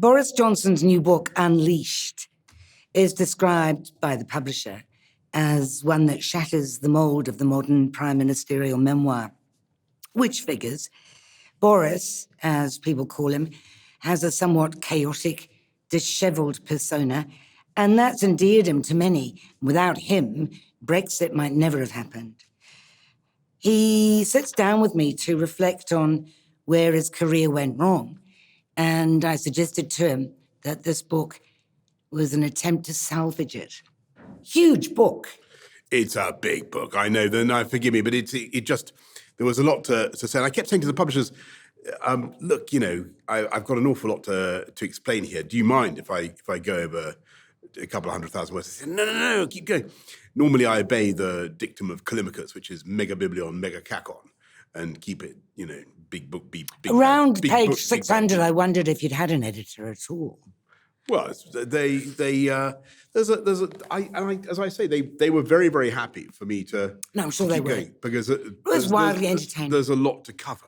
Boris Johnson's new book, Unleashed, is described by the publisher as one that shatters the mould of the modern prime ministerial memoir, which figures Boris, as people call him, has a somewhat chaotic, dishevelled persona, and that's endeared him to many. Without him, Brexit might never have happened. He sits down with me to reflect on where his career went wrong, and I suggested to him that this book was an attempt to salvage it. Huge book. It's a big book, I know. Then forgive me, but it just there was a lot to say. And I kept saying to the publishers, look, I've got an awful lot to explain here. Do you mind if I go over a couple of 100,000 words? They said, no, keep going. Normally I obey the dictum of Callimachus, which is mega biblion, mega kakon, and keep it, big book, big Around big page book, 600, I wondered if you'd had an editor at all. Well, as I say, they were very, very happy for me to. No, I'm sure they were. Because it was wildly entertaining. There's a lot to cover.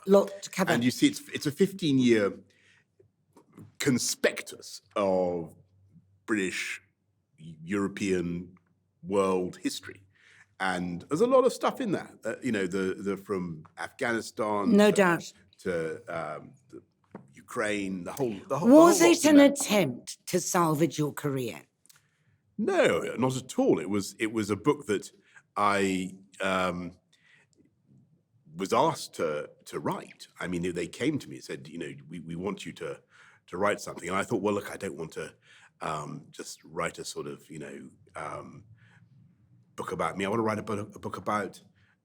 And you see, it's a 15-year conspectus of British, European, world history, and there's a lot of stuff in that. The from Afghanistan, no doubt, to Ukraine, the whole. Was it an attempt to salvage your career? No, not at all. It was a book that I was asked to write. I mean, they came to me and said, we want you to write something. And I thought, well, look, I don't want to just write a sort of, book about me. I want to write a book about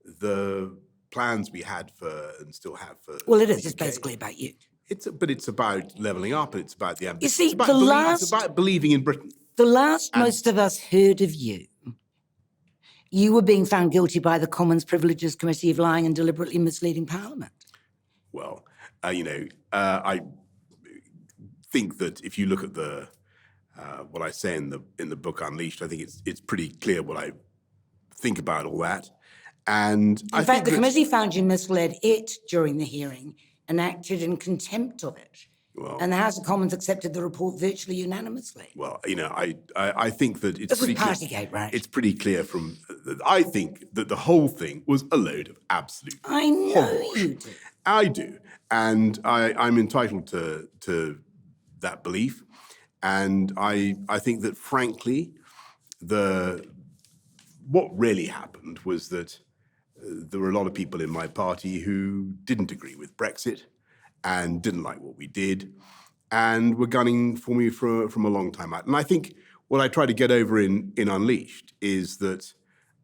the plans we had and still have for. Well, it is just basically about you. But it's about levelling up, and it's about the ambition. You see, it's about believing in Britain. The last most of us heard of you, you were being found guilty by the Commons Privileges Committee of lying and deliberately misleading Parliament. Well, I think that if you look at what I say in the book Unleashed, I think it's pretty clear what I think about all that. And in fact, the committee found you misled it during the hearing and acted in contempt of it. Well, and the House of Commons accepted the report virtually unanimously. Well, I think that it's pretty clear. This was partygate, right? It's pretty clear I think that the whole thing was a load of absolute I know hogwash. You do. I do. And I'm entitled to that belief. And I think that, frankly, what really happened was that there were a lot of people in my party who didn't agree with Brexit and didn't like what we did and were gunning for me from a long time out. And I think what I try to get over in Unleashed is that,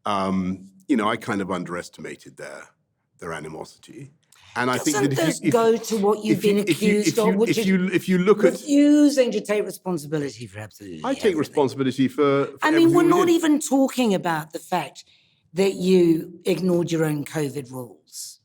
I kind of underestimated their animosity. And I think that if you go to what you've been accused of, which is if you look at refusing to take responsibility for absolutely I take responsibility for I mean, we're not even talking about the fact that you ignored your own COVID rules.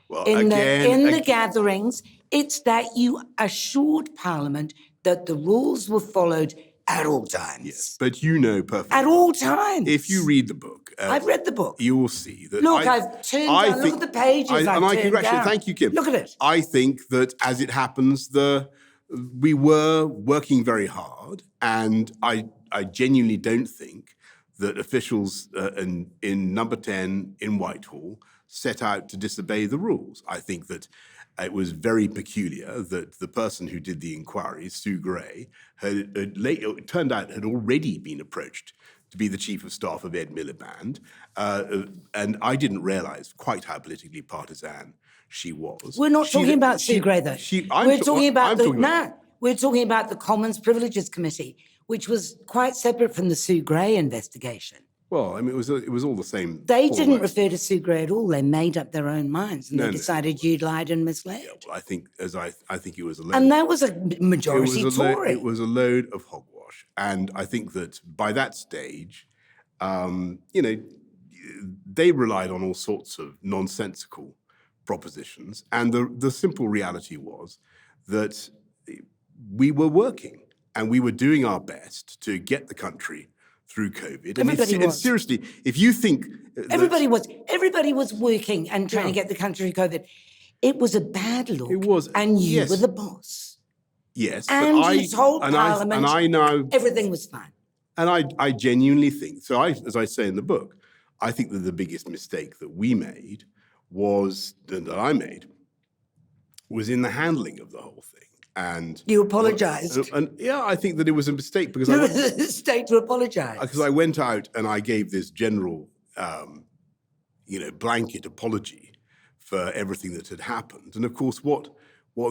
Well, in the gatherings, it's that you assured Parliament that the rules were followed at all times. Yes, but you know perfectly. At all times. If you read the book. I've read the book. You will see that. Look, I've turned down. Look at the pages I've turned down. Thank you, Kim. Look at it. I think that, as it happens, we were working very hard, and I genuinely don't think that officials in Number 10 in Whitehall set out to disobey the rules. I think that it was very peculiar that the person who did the inquiry, Sue Gray, it turned out had already been approached to be the chief of staff of Ed Miliband, and I didn't realise quite how politically partisan she was. We're not talking about Sue Gray, though. We're talking about the Commons Privileges Committee, which was quite separate from the Sue Gray investigation. Well, I mean, it was all the same. They didn't refer to Sue Gray at all. They made up their own minds and they decided you'd lied and misled. Yeah, well, I think it was a load. And that was a majority Tory. It was a load of hogwash, and I think that by that stage, they relied on all sorts of nonsensical propositions, and the simple reality was that we were working and we were doing our best to get the country through COVID. And seriously, if you think everybody was working and trying to get the country through COVID, it was a bad look. It was, and you were the boss. Yes, And you told and Parliament I now everything was fine. and I genuinely think so. As I say in the book, I think that the biggest mistake that we made that I made was in the handling of the whole thing. And You apologised. and yeah, I think that it was a mistake because There was a state to apologise. I went out and I gave this general, blanket apology for everything that had happened. And of course, what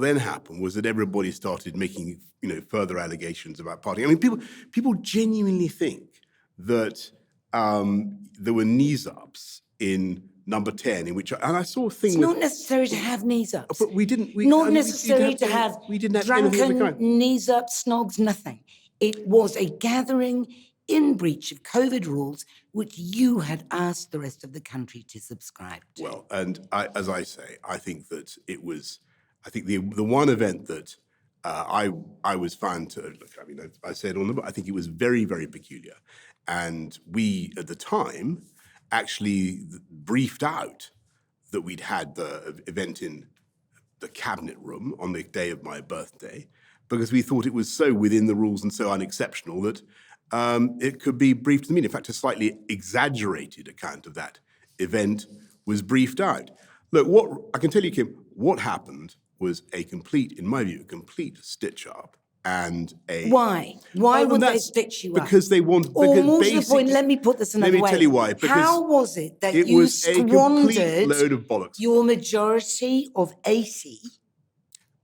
then happened was that everybody started making, further allegations about partying. I mean, people genuinely think that there were knees-ups in Number 10, in which, and I saw a thing. It's not necessary to have knees-ups. But we didn't. Not necessary to have We didn't have anything of the drunken kind. knees-up snogs, nothing. It was a gathering in breach of COVID rules, which you had asked the rest of the country to subscribe to. Well, and as I say, I think that it was. I think the one event that I was found to look. I mean, I said on the book. I think it was very, very peculiar, and we at the time actually briefed out that we'd had the event in the cabinet room on the day of my birthday, because we thought it was so within the rules and so unexceptional that it could be briefed to the media. In fact, a slightly exaggerated account of that event was briefed out. Look, what I can tell you, Kim, what happened was in my view, a complete stitch up. And Why? Why would they stitch you up? Because they want. Or more to the point, let me put this another way. Let me tell you why. Because how was it that it you was a complete squandered load of bollocks. your majority of 80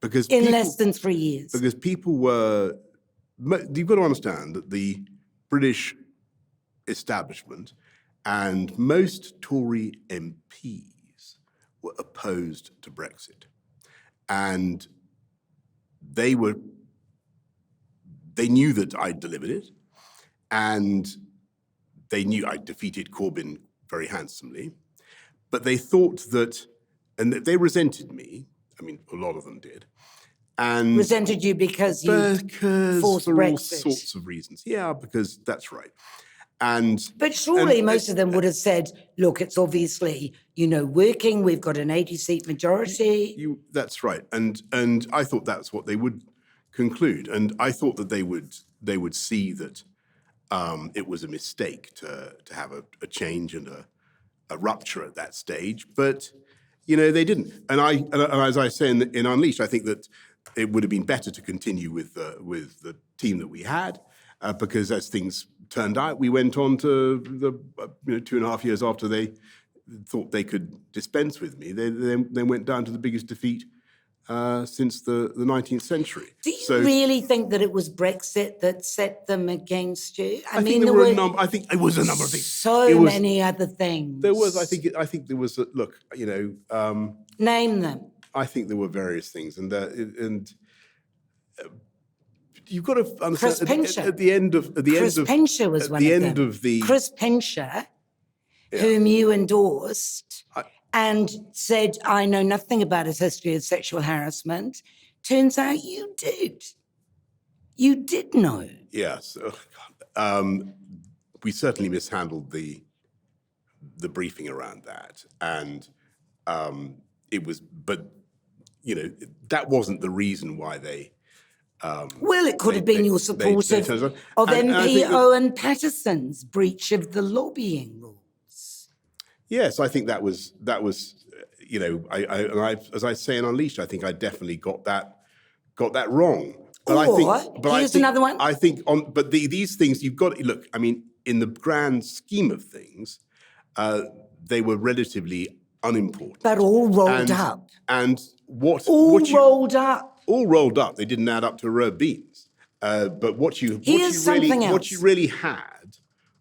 because in less than 3 years? Because people were. You've got to understand that the British establishment and most Tory MPs were opposed to Brexit, and they knew that I delivered it, and they knew I defeated Corbyn very handsomely, but they thought that, and they resented me. I mean, a lot of them did. And resented you because you forced for Brexit. all sorts of reasons. Yeah, because that's right. But surely most of them would have said, look, it's obviously, working. We've got an 80-seat majority. That's right. And I thought that's what they would conclude. And I thought that they would see that it was a mistake to have a change and a rupture at that stage. But, they didn't. And as I say in Unleashed, I think that it would have been better to continue with the team that we had, because as things turned out, we went on to the 2.5 years after they thought they could dispense with me. They went down to the biggest defeat since the 19th century. Do you really think that it was Brexit that set them against you? I think there were a number. I think it was a number of things. Many other things. There was. I think there was. Look, name them. I think there were various things, and you've got to understand at the end of Chris Pincher was one of them. Chris Pincher, whom you endorsed and said, I know nothing about his history of sexual harassment. Turns out you did. You did know. Yes. We certainly mishandled the briefing around that, and it was, but that wasn't the reason why they. Well, it could have been your support of MP Owen Patterson's breach of the lobbying rules. Yes, I think that was as I say in Unleashed, I think I definitely got that wrong. But here's another one. I think these things you've got to look. I mean, in the grand scheme of things, they were relatively unimportant. But all rolled up. And rolled up. All rolled up. They didn't add up to a row of beans. But what you really had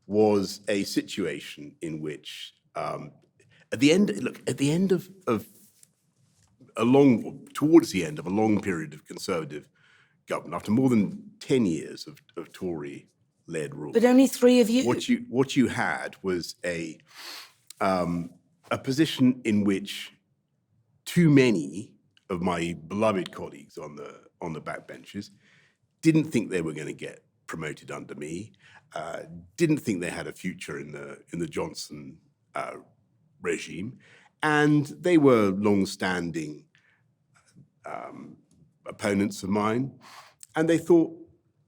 was a situation in which, towards the end of a long period of Conservative government, after more than 10 years of Tory-led rule, but only 3 of you. What you had was a position in which too many of my beloved colleagues on the backbenches didn't think they were going to get promoted under me, didn't think they had a future in the Johnson regime, and they were long-standing opponents of mine. And they thought,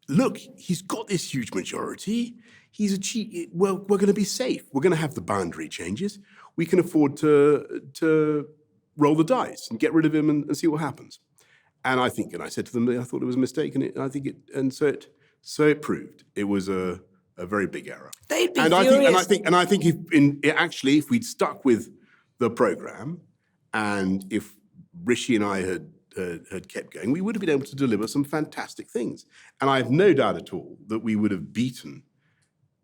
look, he's got this huge majority. He's achieved. Well, we're going to be safe. We're going to have the boundary changes. We can afford to roll the dice and get rid of him and see what happens. And I said to them, I thought it was a mistake, so it proved it was a very big error. They'd be furious. furious. I think if we'd stuck with the program, and if Rishi and I had kept going, we would have been able to deliver some fantastic things. And I have no doubt at all that we would have beaten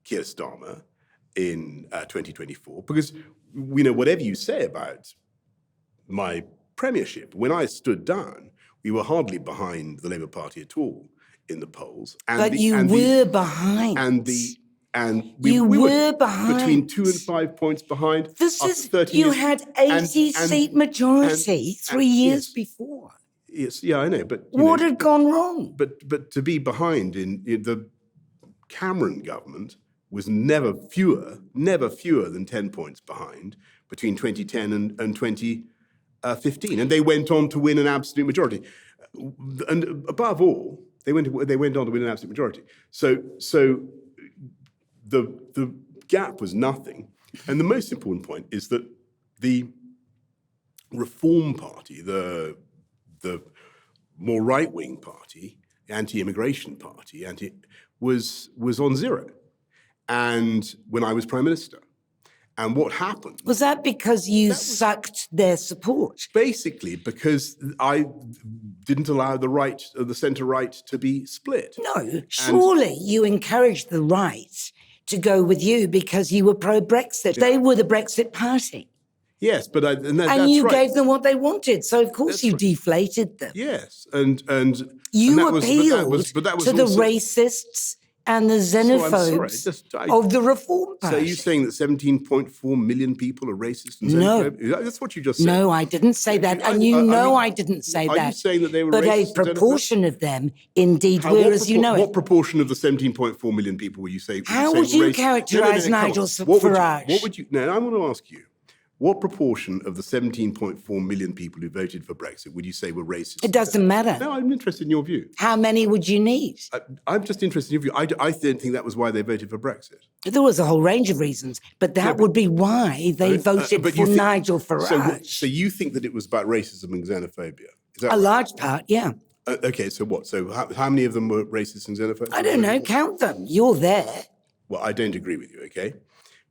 Keir Starmer in 2024, because whatever you say about my premiership, when I stood down, we were hardly behind the Labour Party at all in the polls. But you were behind. We were behind. Between 2 and 5 points behind. You had 80-seat majority 3 years before. Yes, yeah, I know. But what had gone wrong? But to be behind in the Cameron government was never fewer than 10 points behind between 2010 and 2015, and they went on to win an absolute majority. And above all, they went on to win an absolute majority. So the gap was nothing. And the most important point is that the Reform Party, the more right-wing party, the anti-immigration party, was on zero. And when I was Prime Minister. And what happened? Was that because you sucked their support? Basically, because I didn't allow the centre-right to be split. No, surely you encouraged the right to go with you because you were pro-Brexit. They were the Brexit party. Yes, but and you gave them what they wanted, so of course you deflated them. Yes, and you appealed to the racists and the xenophobes of the Reform Party. So are you saying that 17.4 million people are racist and xenophobe? No. That's what you just said. No, I didn't say that. And I didn't say that. Are you saying that they were but racist? But a proportion of them indeed were, as you know it. What proportion of the 17.4 million people were you saying? How would you characterise Nigel Farage? What would you? No, I want to ask you. What proportion of the 17.4 million people who voted for Brexit would you say were racist? It doesn't matter. No, I'm interested in your view. How many would you need? I'm just interested in your view. I don't think that was why they voted for Brexit. There was a whole range of reasons, but that would be why they voted for Nigel Farage. So you think that it was about racism and xenophobia? Is that a large part, yeah. Okay, so what? So how many of them were racist and xenophobic? I don't know. Count them. You're there. Well, I don't agree with you, okay?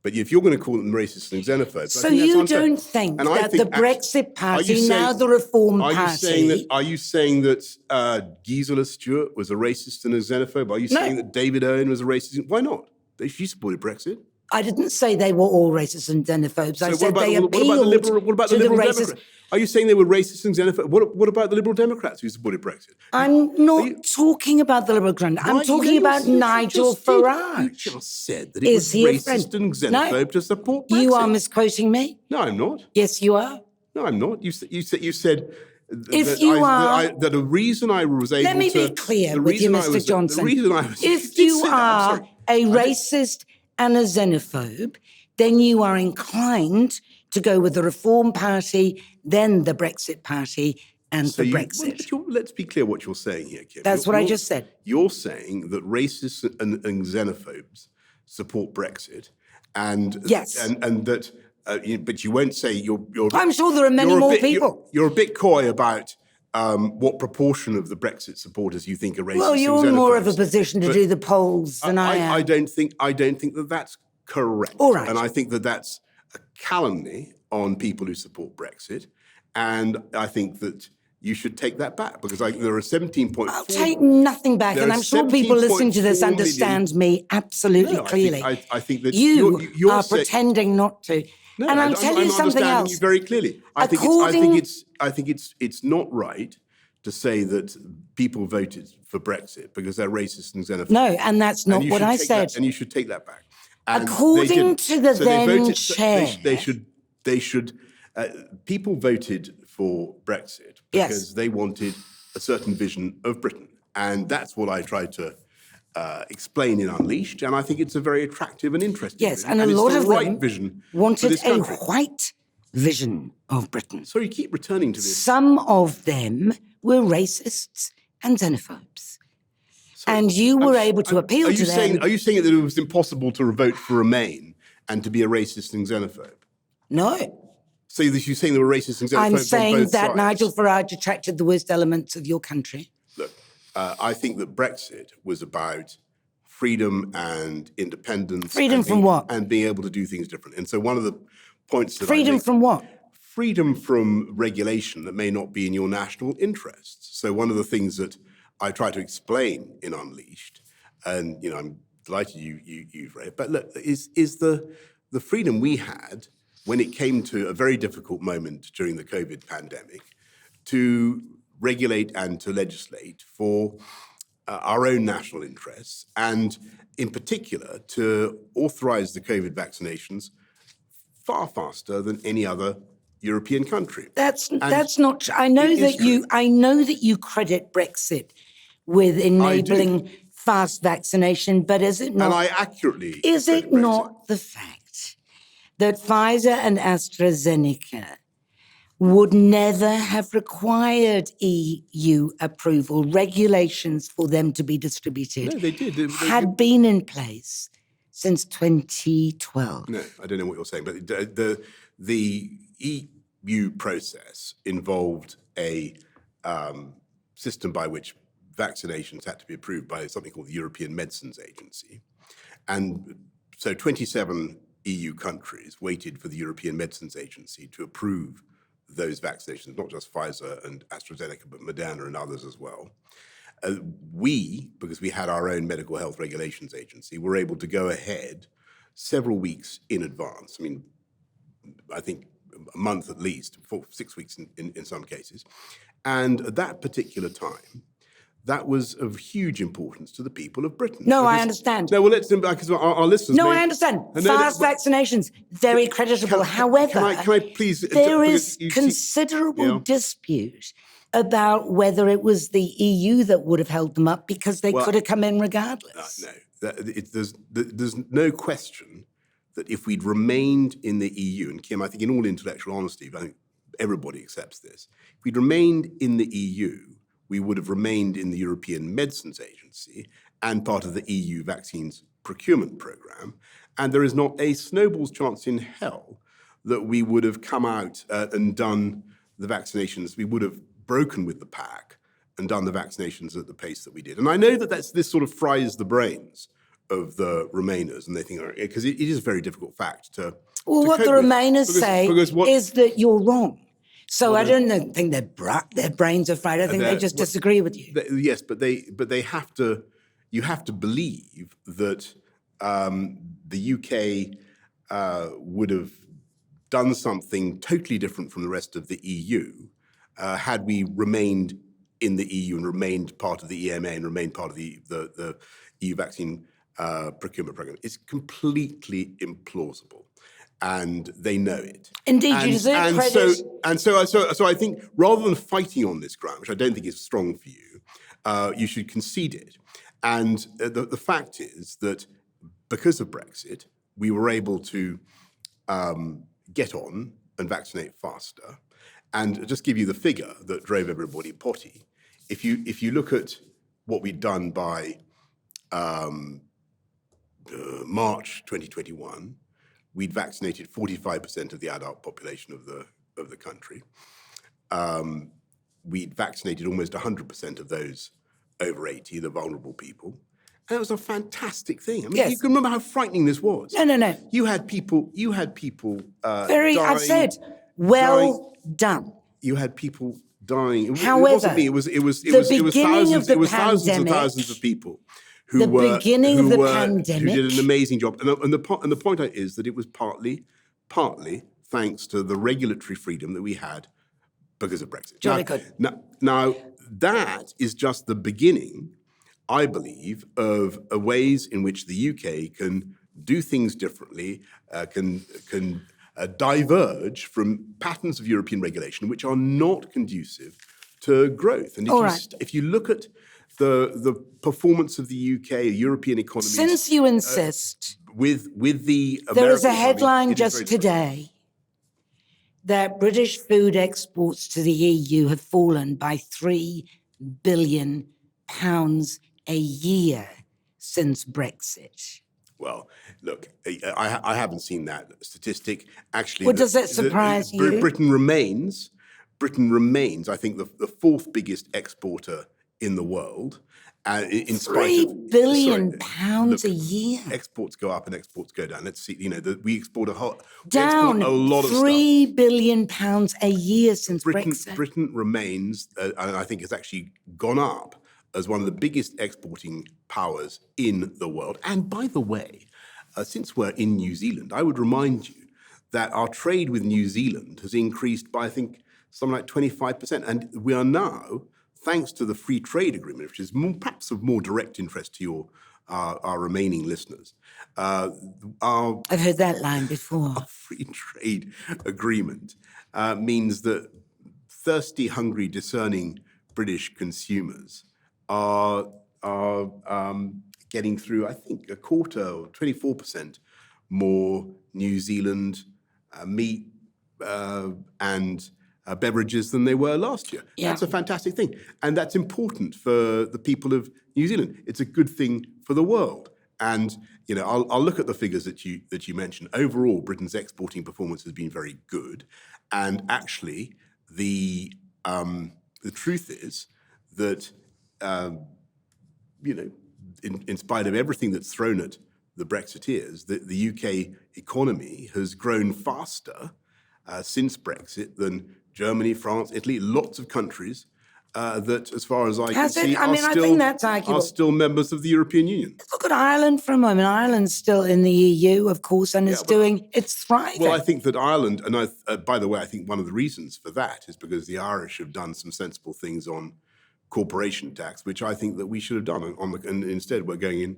But if you're going to call them racist and xenophobes... So you don't think that the Brexit Party, now the Reform Party... Are you saying that Gisela Stewart was a racist and a xenophobe? Are you saying that David Owen was a racist? Why not? She supported Brexit. I didn't say they were all racist and xenophobes. I said they appealed to the racists. Are you saying they were racist and xenophobe? What about the Liberal Democrats who supported Brexit? I'm not talking about the Liberal Democrats. I'm talking about Nigel Farage. You just said that it was racist and xenophobe to support Brexit. You are misquoting me. No, I'm not. Yes, you are. No, I'm not. You said that the reason I was able to... Let me be clear with you, Mr. Johnson. If you are a racist and a xenophobe, then you are inclined to go with the Reform Party, then the Brexit Party, and for Brexit. Let's be clear what you're saying here, Kim. That's what I just said. You're saying that racists and xenophobes support Brexit, and yes, and that, but you won't say you're. I'm sure there are many more people. You're a bit coy about what proportion of the Brexit supporters you think are racist. Well, you're in more of a position to do the polls than I am. I don't think that that's correct. All right. And I think that that's a calumny on people who support Brexit. And I think that you should take that back, because there are 17.4... I'll take nothing back, and I'm sure people listening to this understand me absolutely clearly. I think that you are pretending not to. No, and I'll tell you something else. You very clearly. I think it's not right to say that people voted for Brexit because they're racist and xenophobic. No, and that's not what I said. And you should take that back. And according to the then chair, they should. People voted for Brexit because they wanted a certain vision of Britain, and that's what I tried to explain in Unleashed, and I think it's a very attractive and interesting vision. And a lot of them vision wanted a white vision of Britain. So you keep returning to this. Some of them were racists and xenophobes. and you were able to appeal to them. Are you saying that it was impossible to vote for Remain and to be a racist and xenophobe? No. So you're saying there were racist and xenophobe I'm on saying both that sides? Nigel Farage attracted the worst elements of your country. Look, I think that Brexit was about freedom and independence. Freedom from what? And being able to do things different. And so one of the points that Freedom from what? Freedom from regulation that may not be in your national interests. So one of the things that I try to explain in Unleashed, and I'm delighted you've read it, but look, is the freedom we had when it came to a very difficult moment during the COVID pandemic to regulate and to legislate for our own national interests, and in particular to authorize the COVID vaccinations far faster than any other European country. That's not true. I know that you credit Brexit with enabling fast vaccination, but is it not? And I accurately. Is it Brexit. not the fact that Pfizer and AstraZeneca would never have required EU approval, regulations for them to be distributed? No, they did. Had been in place since 2012. No, I don't know what you're saying, but the EU process involved a system by which vaccinations had to be approved by something called the European Medicines Agency. And so 27 EU countries waited for the European Medicines Agency to approve those vaccinations, not just Pfizer and AstraZeneca, but Moderna and others as well. We, because we had our own medical health regulations agency, were able to go ahead several weeks in advance. I mean, I think a month at least, 6 weeks in some cases. And at that particular time, that was of huge importance to the people of Britain. No, I understand. No, well, because our listeners. No, I understand. Fast vaccinations, very creditable. However, can I please? There is considerable dispute about whether it was the EU that would have held them up, because they could have come in regardless. No, there's no question that if we'd remained in the EU, and Kim, I think in all intellectual honesty, I think everybody accepts this, if we'd remained in the EU, we would have remained in the European Medicines Agency and part of the EU vaccines procurement program. And there is not a snowball's chance in hell that we would have come out and done the vaccinations. We would have broken with the pack and done the vaccinations at the pace that we did. And I know that this sort of fries the brains of the Remainers, and they think, because it is a very difficult fact to. Well, what the Remainers say is that you're wrong. So I don't think their brains are fried. I think they just disagree with you. Yes, but they have to. You have to believe that the UK would have done something totally different from the rest of the EU had we remained in the EU and remained part of the EMA and remained part of the EU vaccine procurement program. It's completely implausible. And they know it. Indeed, you deserve credit. So I think rather than fighting on this ground, which I don't think is strong for you, you should concede it. And the fact is that because of Brexit, we were able to get on and vaccinate faster. And just give you the figure that drove everybody potty. If you look at what we'd done by March 2021. We'd vaccinated 45% of the adult population of the country. We'd vaccinated almost 100% of those over 80, the vulnerable people. And it was a fantastic thing. I mean, you can remember how frightening this was. No. You had people. Dying, I've said, done. You had people dying. However, it wasn't me. It was thousands. It was thousands and thousands of people. Who did an amazing job. And the point is that it was partly thanks to the regulatory freedom that we had because of Brexit. Now, that is just the beginning, I believe, of ways in which the UK can do things differently, can diverge from patterns of European regulation which are not conducive to growth. And if you look at the performance of the UK, European economy. Since you insist, with the American there is a headline just today that British food exports to the EU have fallen by £3 billion a year since Brexit. Well, look, I haven't seen that statistic. Actually, Well, does that surprise you? Britain remains, I think, the fourth biggest exporter in the world. In spite of £3 billion a year. Exports go up and exports go down. Let's see, we export Down a lot of stuff. £3 billion a year since Brexit. Britain remains, and I think has actually gone up as one of the biggest exporting powers in the world. And by the way, since we're in New Zealand, I would remind you that our trade with New Zealand has increased by, I think, something like 25%. And we are now, thanks to the free trade agreement, which is perhaps of more direct interest to our remaining listeners, I've heard that line before. Our free trade agreement means that thirsty, hungry, discerning British consumers are getting through, I think, a quarter or 24% more New Zealand meat and beverages than they were last year. Yeah. That's a fantastic thing. And that's important for the people of New Zealand. It's a good thing for the world. And, I'll look at the figures that you mentioned. Overall, Britain's exporting performance has been very good. And actually, the truth is that, in spite of everything that's thrown at the Brexiteers, the UK economy has grown faster since Brexit than Germany, France, Italy, lots of countries that, as far as I can see, I think that's arguable. are still members of the European Union. Look at Ireland for a moment. Ireland's still in the EU, of course, and it's thriving. Well, I think that Ireland, and by the way, I think one of the reasons for that is because the Irish have done some sensible things on corporation tax, which I think that we should have done. And instead, we're going in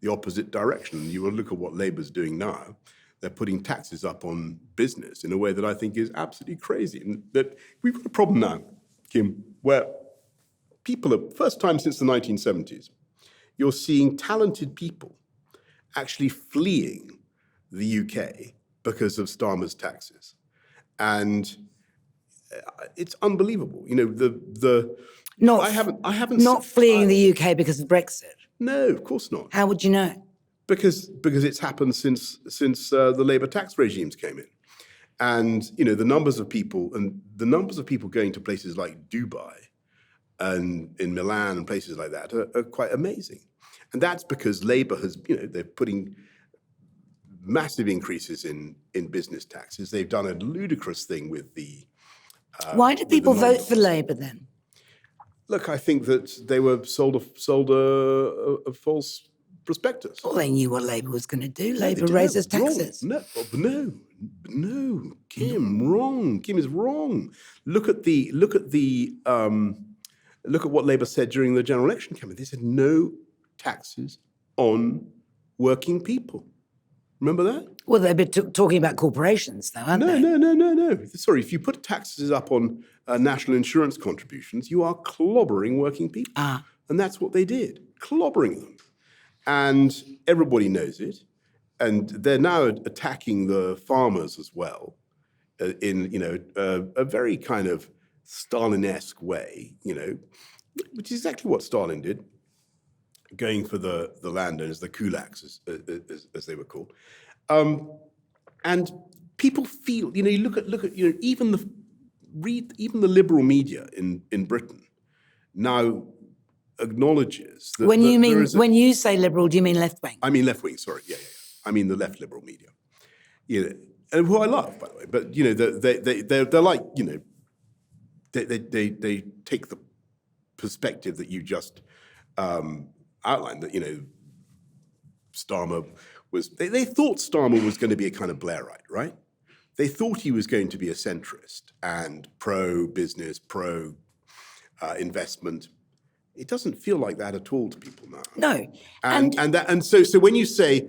the opposite direction. And you will look at what Labour's doing now. They're putting taxes up on business in a way that I think is absolutely crazy. And that we've got a problem now, Kim, where people are, first time since the 1970s, you're seeing talented people actually fleeing the UK because of Starmer's taxes. And it's unbelievable. I haven't not fleeing the UK because of Brexit. No, of course not. How would you know? Because it's happened since the Labour tax regimes came in. And, the numbers of people going to places like Dubai and in Milan and places like that are quite amazing. And that's because Labour has, they're putting massive increases in business taxes. They've done a ludicrous thing with the... Why did people vote for Labour then? Look, I think that they were sold a false prospectus. Well, they knew what Labour was going to do. Labour raises taxes. No, Kim, wrong. Kim is wrong. Look at what Labour said during the general election campaign. They said no taxes on working people. Remember that? Well, they've been talking about corporations, though, aren't they? No. Sorry, if you put taxes up on national insurance contributions, you are clobbering working people. And that's what they did, clobbering them. And everybody knows it. And they're now attacking the farmers as well in, a very kind of Stalin-esque way, which is exactly what Stalin did, going for the landowners, the kulaks, as they were called. And people feel, you look at even the liberal media in Britain now acknowledges that when you say liberal, do you mean left wing? I mean left wing. Sorry, yeah. I mean the left liberal media. And who I love, by the way. But they're like they take the perspective that you just outlined, that Starmer was. They thought Starmer was going to be a kind of Blairite, right? They thought he was going to be a centrist and pro-business, pro-investment. It doesn't feel like that at all to people now. No. And so when you say,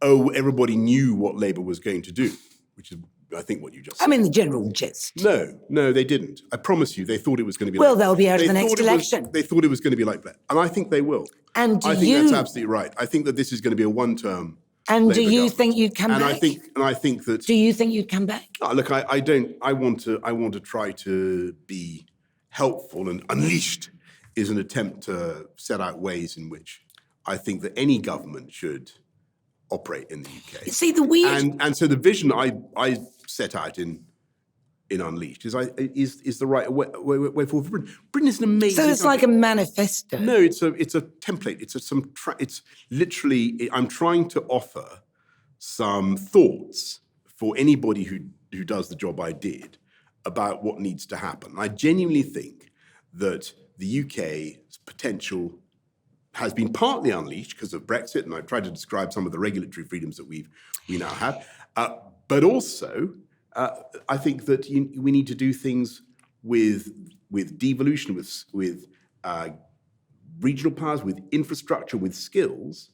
oh, everybody knew what Labour was going to do, which is, I think, what you just said. I mean, the general gist. No, they didn't. I promise you, they thought it was going to be well, they'll be out of the next election. They thought it was going to be like that. And I think they will. And I think that's absolutely right. I think that this is going to be a one-term And Labour do you government. think you'd come back? And I think that... Do you think you'd come back? Look, I don't. I want to try to be helpful and unleashed is an attempt to set out ways in which I think that any government should operate in the UK. See, the weird... And so the vision I set out in Unleashed is the right way forward for Britain. Britain is an amazing So it's country. like a manifesto. No, it's a template. It's literally, I'm trying to offer some thoughts for anybody who does the job I did about what needs to happen. I genuinely think that the UK's potential has been partly unleashed because of Brexit, and I've tried to describe some of the regulatory freedoms that we now have. But also, I think that we need to do things with devolution, with regional powers, with infrastructure, with skills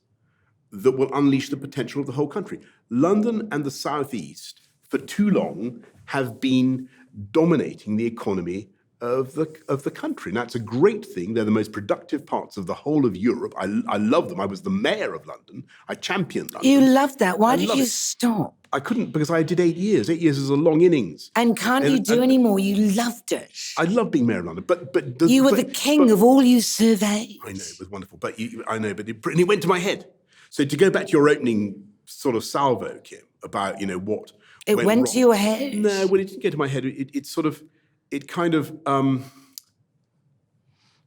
that will unleash the potential of the whole country. London and the South East, for too long, have been dominating the economy of the country. Now, it's a great thing. They're the most productive parts of the whole of Europe. I love them. I was the mayor of London. I championed London. You loved that. Why did you it. stop? I couldn't, because I did 8 years. 8 years is a long innings. And can't you do any more? You loved it. I love being mayor of London, but you were the king of all you surveyed. I know, it was wonderful. But it went to my head. So to go back to your opening sort of salvo, Kim, about what it went wrong. To your head. No, well, it didn't get to my head. It kind of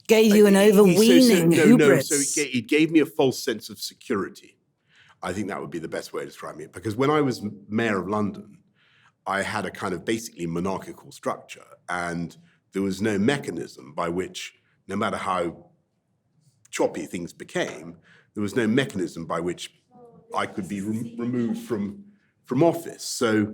gave you an overweening hubris. So it gave me a false sense of security. I think that would be the best way of describing it. Because when I was mayor of London, I had a kind of basically monarchical structure, and there was no mechanism by which, no matter how choppy things became, there was no mechanism by which I could be removed from office. So,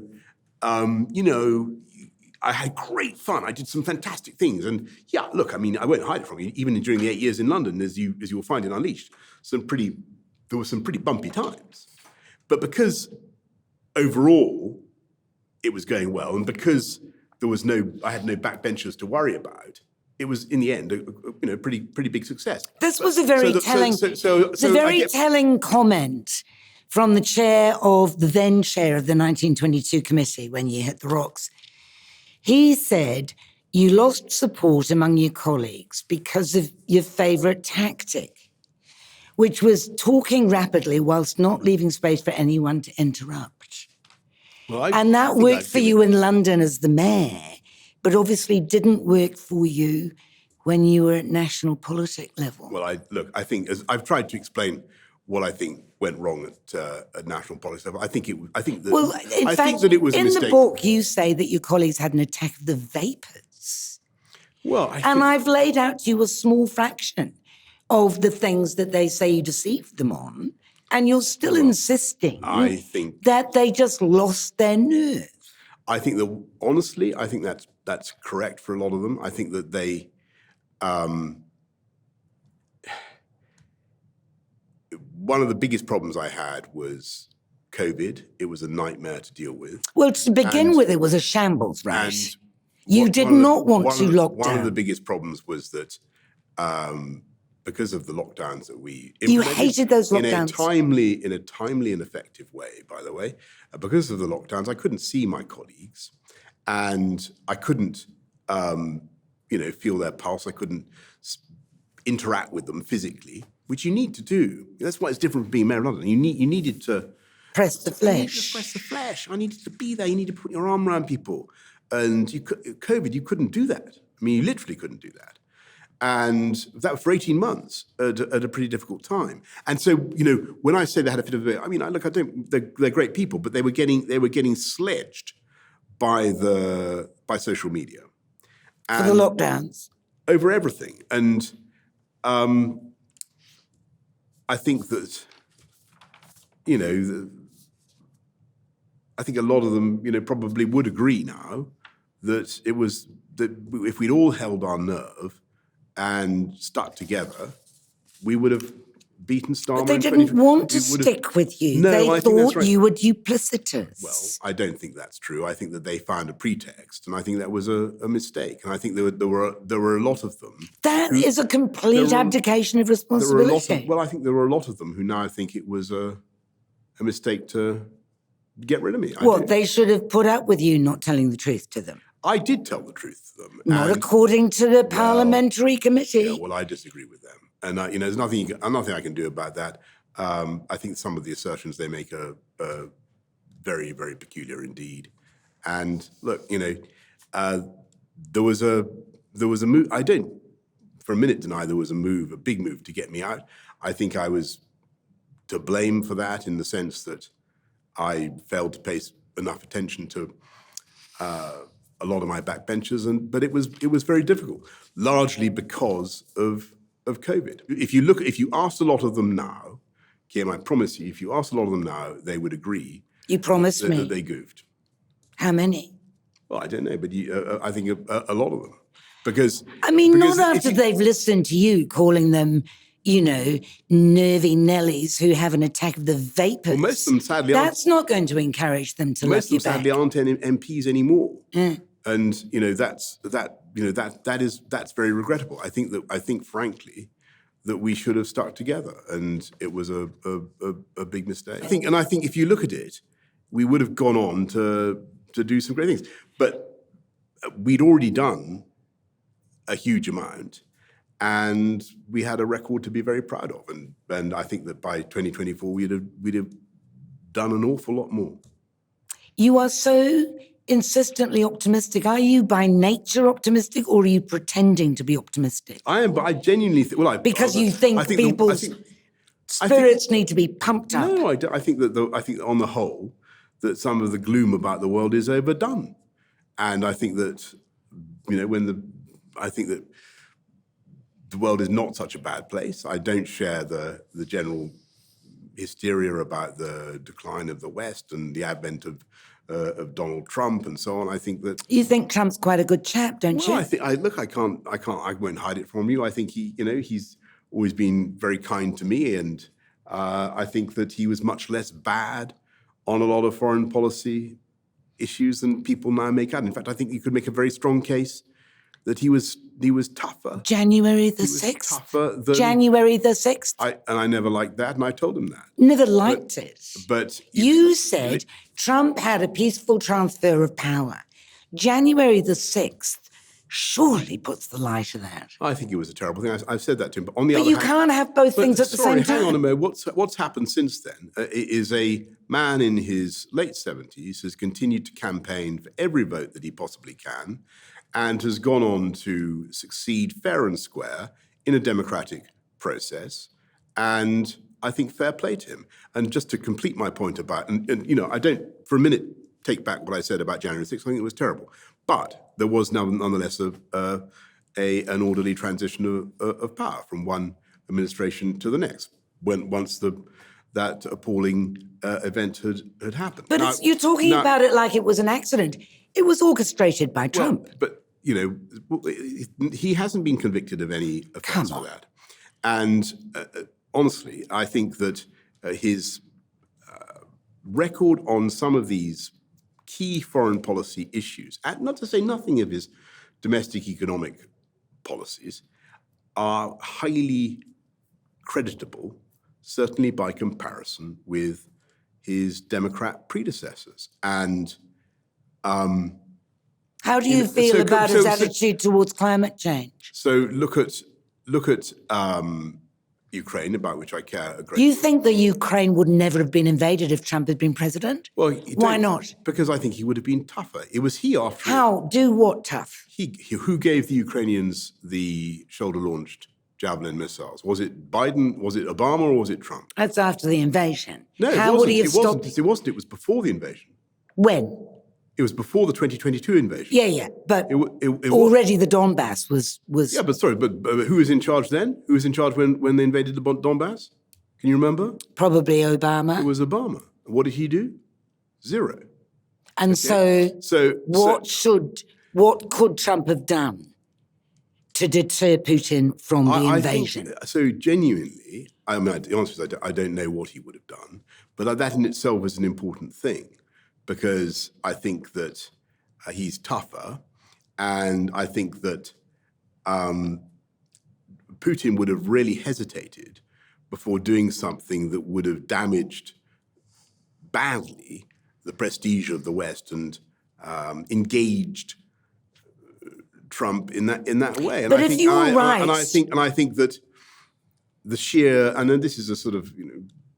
I had great fun. I did some fantastic things. And yeah, look, I mean, I won't hide it from you. Even during the 8 years in London, as you will find in Unleashed, there were some pretty bumpy times. But because overall it was going well, and because I had no backbenchers to worry about, it was in the end a pretty big success. This was a very telling comment from the chair of the then chair of the 1922 committee when you hit the rocks. He said, you lost support among your colleagues because of your favourite tactic, which was talking rapidly whilst not leaving space for anyone to interrupt. Well, and that worked for you in London as the mayor, but obviously didn't work for you when you were at national politic level. Well, I think as I've tried to explain what I think went wrong at national policy level. I think that it was a mistake. In the book, you say that your colleagues had an attack of the vapours. Well, I've laid out to you a small fraction of the things that they say you deceived them on, and you're still insisting that they just lost their nerve. I think that, honestly, that's correct for a lot of them. I think that they... one of the biggest problems I had was COVID. It was a nightmare to deal with. Well, to begin with, it was a shambles, right? You did not want to lock down. One of the biggest problems was that because of the lockdowns that we implemented... You hated those lockdowns. In a timely and effective way, by the way. Because of the lockdowns, I couldn't see my colleagues, and I couldn't, feel their pulse. I couldn't interact with them physically, which you need to do. That's why it's different from being mayor of London. You needed to press the flesh. You needed to press the flesh. I needed to be there. You needed to put your arm around people. And COVID, you couldn't do that. I mean, you literally couldn't do that. And that was for 18 months at a pretty difficult time. And so, when I say they had a bit of a, I mean, look, they're great people, but they were getting sledged by social media. For the lockdowns. Over everything. And I think that, I think a lot of them, probably would agree now that if we'd all held our nerve and stuck together, we would have beaten Starmer. But they didn't want to stick with you. No, they thought you were duplicitous. Well, I don't think that's true. I think that they found a pretext, and I think that was a mistake. And I think there were a lot of them. That is a complete abdication of responsibility. I think there were a lot of them who now think it was a mistake to get rid of me. They should have put up with you not telling the truth to them. I did tell the truth to them. Not and, according to the parliamentary committee. Yeah, well, I disagree with them. And, there's nothing I can do about that. I think some of the assertions they make are very, very peculiar indeed. And look, there was a move. I don't for a minute deny there was a big move to get me out. I think I was to blame for that in the sense that I failed to pay enough attention to a lot of my backbenchers, but it was very difficult, largely because of COVID. If you asked a lot of them now, Kim, I promise you, if you asked a lot of them now, they would agree. You promised me. That they goofed. How many? Well, I don't know, but I think a lot of them. Because not after they've listened to you calling them, nervy Nellies who have an attack of the vapors. Well, most of them, sadly, that's not going to encourage them to most look of them, you back. sadly, aren't MPs anymore. Mm. And that's very regrettable. I think, frankly, that we should have stuck together, and it was a big mistake. I think if you look at it, we would have gone on to do some great things. But we'd already done a huge amount, and we had a record to be very proud of. And I think that by 2024, we'd have done an awful lot more. You are so insistently optimistic. Are you by nature optimistic, or are you pretending to be optimistic? I am, but I genuinely think. Well, because you think people's spirits need to be pumped up. No, I think that on the whole, that some of the gloom about the world is overdone, and I think that I think that the world is not such a bad place. I don't share the general hysteria about the decline of the West and the advent of Donald Trump and so on. I think that you think Trump's quite a good chap, don't you? I won't hide it from you. I think he's always been very kind to me, and I think that he was much less bad on a lot of foreign policy issues than people now make out. In fact, I think you could make a very strong case that he was tougher. January the 6th? Tougher than, January the 6th? I never liked that, and I told him that. Never liked it. But you said Trump had a peaceful transfer of power. January the 6th surely puts the lie to that. I think it was a terrible thing. I've said that to him. But on the other hand, you can't have both things at the same time. Hang on a moment. What's happened since then is a man in his late 70s has continued to campaign for every vote that he possibly can, and has gone on to succeed fair and square in a democratic process. And I think fair play to him. And just to complete my point about, and I don't for a minute take back what I said about January 6th. I think it was terrible. But there was nonetheless an orderly transition of power from one administration to the next, once that appalling event had happened. But you're talking about it like it was an accident. It was orchestrated by Trump. Well, but, he hasn't been convicted of any offense for that. And honestly, I think that his record on some of these key foreign policy issues, not to say nothing of his domestic economic policies, are highly creditable, certainly by comparison with his Democrat predecessors. And how do you feel about his attitude towards climate change? So look at Ukraine, about which I care a great deal. Do you think that Ukraine would never have been invaded if Trump had been president? Well, why not? Because I think he would have been tougher. It was he after how? Do what tough? Who gave the Ukrainians the shoulder-launched Javelin missiles? Was it Biden? Was it Obama? Or was it Trump? That's after the invasion. No, how would he have stopped? It wasn't. It was before the invasion. When? It was before the 2022 invasion. Yeah, but it already the Donbass was. Yeah, but sorry, but who was in charge then? Who was in charge when they invaded the Donbass? Can you remember? Probably Obama. It was Obama. What did he do? Zero. And so what could Trump have done to deter Putin from the invasion? So genuinely, the answer is I don't know what he would have done, but that in itself is an important thing. Because I think that he's tougher, and I think that Putin would have really hesitated before doing something that would have damaged badly the prestige of the West and engaged Trump in that way. And But I if think, you were right, and I think that the sheer, and then this is a sort of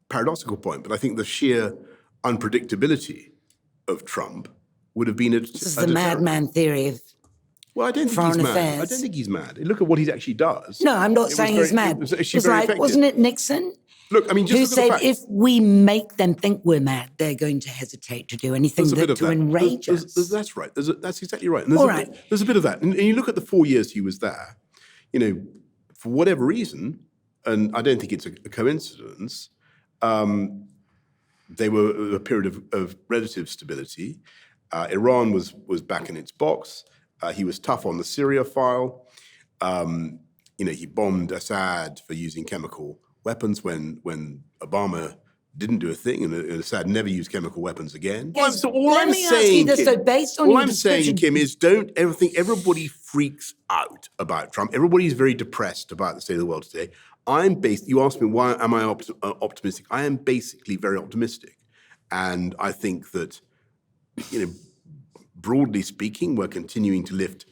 paradoxical point, but I think the sheer unpredictability of Trump would have been this is the madman theory of well, I don't think foreign he's mad. affairs. I don't think he's mad. Look at what he actually does. No, I'm not saying he's mad. It was actually It's very like, effective. wasn't it Nixon? Look, I mean, just who look at the said fact. if we make them think we're mad, they're going to hesitate to do anything to enrage us. That's right. That's exactly right. And there's a bit of that. And you look at the 4 years he was there, for whatever reason, and I don't think it's a coincidence, they were a period of relative stability. Iran was back in its box. He was tough on the Syria file. He bombed Assad for using chemical weapons when Obama didn't do a thing, and Assad never used chemical weapons again. Yes, So all let I'm me ask saying, you this, Kim, though, based on all your I'm saying, description- Kim, is don't ever think everybody freaks out about Trump. Everybody's very depressed about the state of the world today. You asked me why am I optimistic? I am basically very optimistic, and I think that, broadly speaking, we're continuing to lift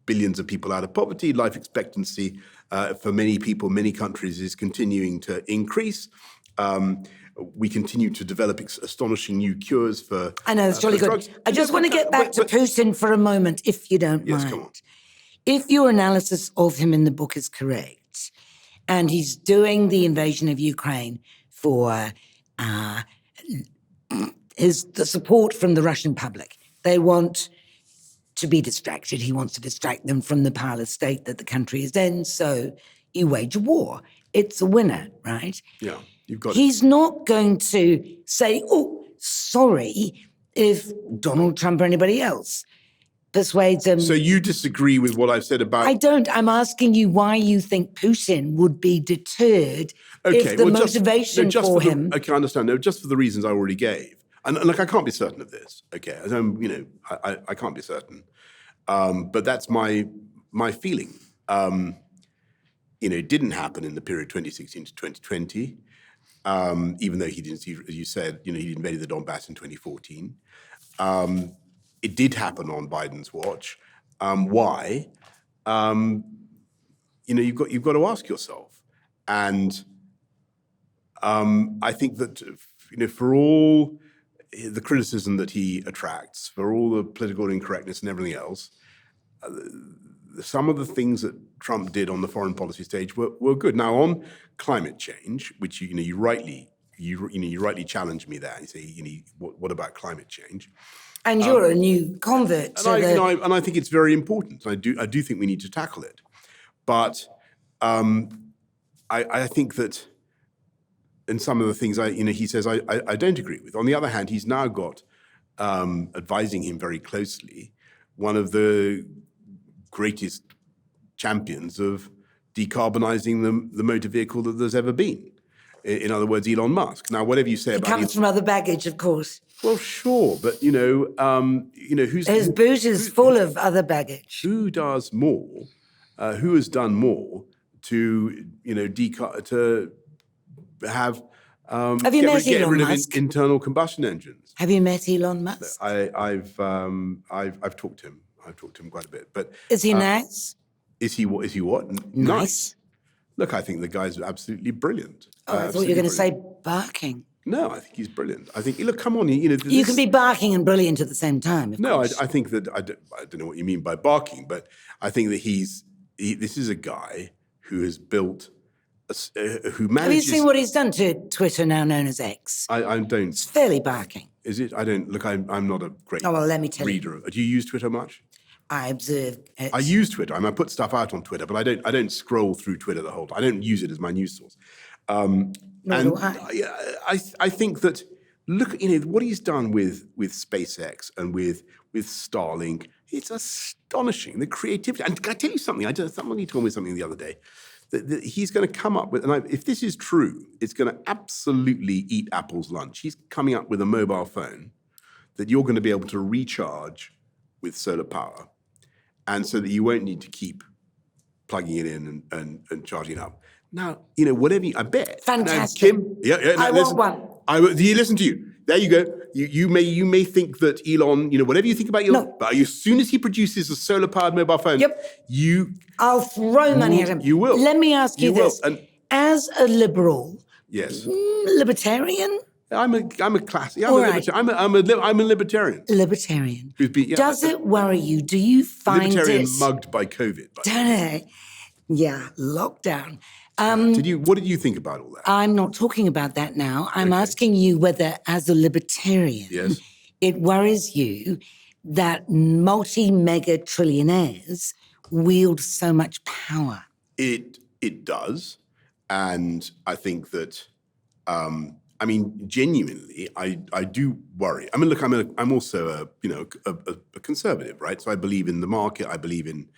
billions of people out of poverty. Life expectancy for many people, many countries is continuing to increase. We continue to develop astonishing new cures for I know, it's jolly good. drugs. I just want to get back to Putin for a moment, if you don't mind. Come on. If your analysis of him in the book is correct, and he's doing the invasion of Ukraine for the support from the Russian public, they want to be distracted. He wants to distract them from the powerless state that the country is in, so you wage a war. It's a winner, right? Yeah, you've got He's not going to say, oh, sorry, if Donald Trump or anybody else persuades him. So you disagree with what I've said about... I don't. I'm asking you why you think Putin would be deterred if the motivation for him... Okay, I understand. No, just for the reasons I already gave. And look, I can't be certain of this, okay? I can't be certain. But that's my feeling. It didn't happen in the period 2016 to 2020, even though he didn't, as you said, he invaded the Donbass in 2014. It did happen on Biden's watch. Why? You've got to ask yourself. And I think that, for all the criticism that he attracts, for all the political incorrectness and everything else, some of the things that Trump did on the foreign policy stage were good. Now, on climate change, which you rightly challenge me there. You say, what about climate change? And you're a new convert to and I think it's very important. I do think we need to tackle it, but I think that in some of the things he says I don't agree with. On the other hand, he's now got advising him very closely one of the greatest champions of decarbonizing the motor vehicle that there's ever been. In other words, Elon Musk. Now, whatever you say about comes from other baggage, of course. Well, sure, but who's his boot is full of other baggage. Who does more? Who has done more to to have you met get Elon rid Musk? of internal combustion engines? Have you met Elon Musk? I've talked to him. I've talked to him quite a bit. But is he nice? Is he what? Nice. Look, I think the guy's absolutely brilliant. Oh, I thought you were going to say barking. No, I think he's brilliant. I think, look, come on, you can be barking and brilliant at the same time. No, I think that I don't know what you mean by barking, but I think that this is a guy who has built, who manages. Have you seen what he's done to Twitter, now known as X? I don't. It's fairly barking. Is it? I don't. Look, I'm not a great. Oh well, let me tell reader. you. Do you use Twitter much? I observe it. I use Twitter. I put stuff out on Twitter, but I don't scroll through Twitter the whole time. I don't use it as my news source. And I think that, look, what he's done with SpaceX and with Starlink, it's astonishing, the creativity. And can I tell you something? Somebody told me something the other day, that he's going to come up with, and if this is true, it's going to absolutely eat Apple's lunch. He's coming up with a mobile phone that you're going to be able to recharge with solar power, and so that you won't need to keep plugging it in and charging it up. Now, whatever I bet. Fantastic. Now, Kim, I want one. He listened to you. There you go. you may think that Elon, whatever you think about Elon, No. but as soon as he produces a solar-powered mobile phone, I'll throw money at him. You will. Let me ask you this. And as a liberal, yes, libertarian? I'm a classic. All right. I'm a libertarian. Libertarian. Who's been, Does it worry you? Do you find libertarian it mugged by COVID? By the way. Yeah, lockdown. What did you think about all that? I'm not talking about that now. I'm asking you whether, as a libertarian, Yes. it worries you that multi-mega trillionaires wield so much power. It does, and I think that. Genuinely, I do worry. I mean, look, I'm also a conservative, right? So I believe in the market. I believe in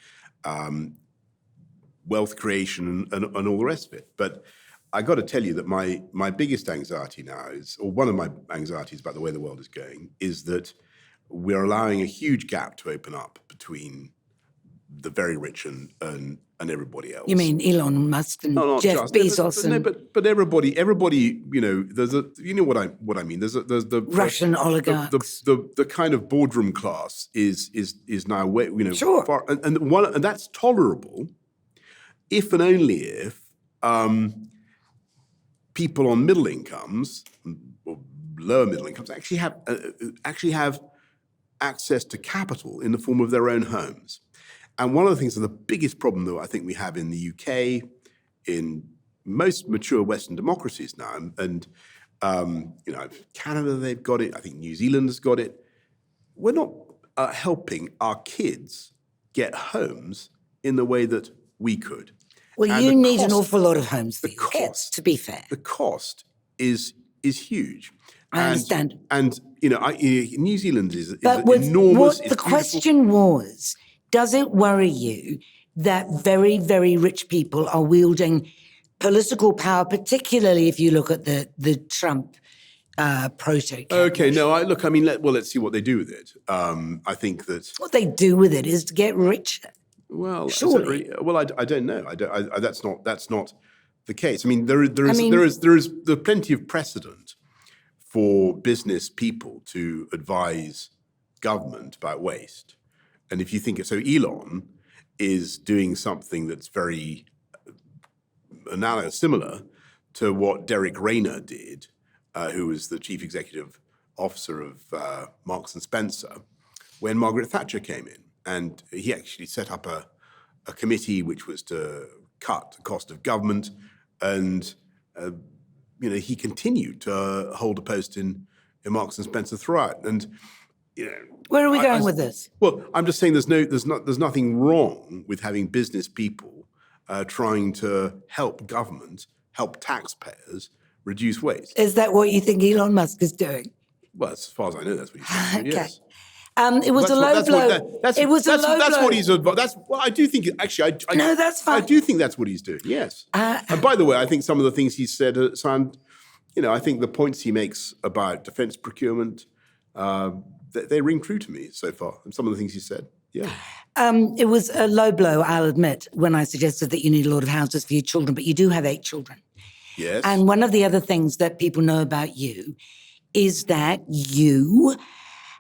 wealth creation and all the rest of it. But I got to tell you that my biggest anxiety now is, or one of my anxieties about the way the world is going, is that we're allowing a huge gap to open up between the very rich and everybody else. You mean Elon Musk and Jeff Bezos? But everybody. There's what I mean. There's the Russian oligarchs. The kind of boardroom class is now Sure. far, and that's tolerable, if and only if people on middle incomes or lower middle incomes actually have access to capital in the form of their own homes. And one of the things, the biggest problem that I think we have in the UK, in most mature Western democracies now, and Canada, they've got it. I think New Zealand has got it. We're not helping our kids get homes in the way that we could. Well, and you need an awful lot of homes for your kids, to be fair. The cost is huge. I understand. And New Zealand is but enormous. What the question was, does it worry you that very, very rich people are wielding political power, particularly if you look at the Trump proto? Okay, no, let's see what they do with it. I think that what they do with it is to get richer. Well, surely. I don't know. That's not the case. I mean, there is plenty of precedent for business people to advise government about waste. And if you think so, Elon is doing something that's very analogous, similar to what Derek Rayner did, who was the chief executive officer of Marks and Spencer, when Margaret Thatcher came in. And he actually set up a committee which was to cut the cost of government. And, he continued to hold a post in Marks and Spencer throughout. And, where are we going with this? Well, I'm just saying there's nothing wrong with having business people trying to help government, help taxpayers reduce waste. Is that what you think Elon Musk is doing? Well, as far as I know, that's what he's doing. Okay. Yes. It was a low blow. That's what he's. I do think. Actually, no, that's fine. I do think that's what he's doing. Yes. And by the way, I think some of the things he said sound. I think the points he makes about defence procurement, they ring true to me so far. And some of the things he said. Yeah. It was a low blow, I'll admit, when I suggested that you need a lot of houses for your children, but you do have 8 children. Yes. And one of the other things that people know about you is that you